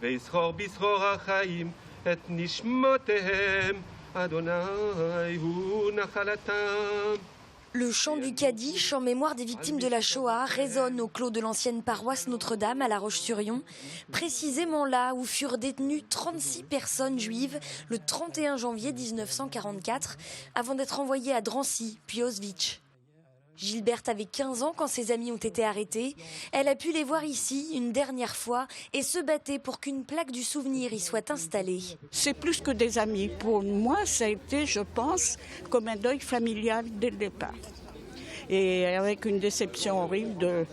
ויסחור בסחור החיים את נשמותיהם, אדוני הוא נחלתם. Le chant du Kaddish en mémoire des victimes de la Shoah résonne au clos de l'ancienne paroisse Notre-Dame à La Roche-sur-Yon, précisément là où furent détenues 36 personnes juives le 31 janvier 1944, avant d'être envoyées à Drancy, puis Auschwitz. Gilberte avait 15 ans quand ses amis ont été arrêtés. Elle a pu les voir ici une dernière fois et se battait pour qu'une plaque du souvenir y soit installée. C'est plus que des amis. Pour moi, ça a été, je pense, comme un deuil familial dès le départ. Et avec une déception horrible de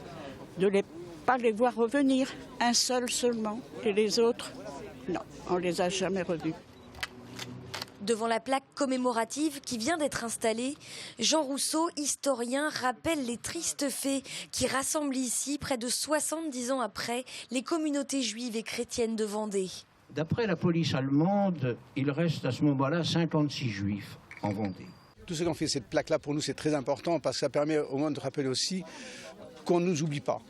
ne pas les voir revenir. Un seul seulement. Et les autres, non, on ne les a jamais revus. Devant la plaque commémorative qui vient d'être installée, Jean Rousseau, historien, rappelle les tristes faits qui rassemblent ici, près de 70 ans après, les communautés juives et chrétiennes de Vendée. D'après la police allemande, il reste à ce moment-là 56 juifs en Vendée. Tout ce qu'on fait cette plaque-là, pour nous, c'est très important parce que ça permet au moins de rappeler aussi qu'on ne nous oublie pas.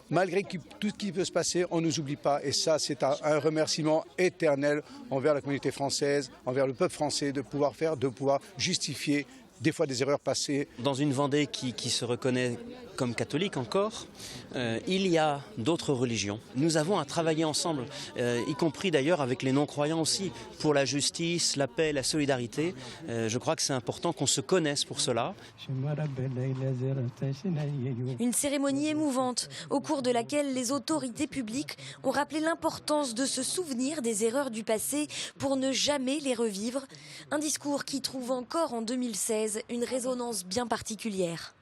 Malgré tout ce qui peut se passer, on ne nous oublie pas. Et ça, c'est un remerciement éternel envers la communauté française, envers le peuple français, de pouvoir justifier des fois des erreurs passées. Dans une Vendée qui se reconnaît comme catholique encore, il y a d'autres religions. Nous avons à travailler ensemble, y compris d'ailleurs avec les non-croyants aussi, pour la justice, la paix, la solidarité. Je crois que c'est important qu'on se connaisse pour cela. Une cérémonie émouvante, au cours de laquelle les autorités publiques ont rappelé l'importance de se souvenir des erreurs du passé pour ne jamais les revivre. Un discours qui trouve encore en 2016 une résonance bien particulière.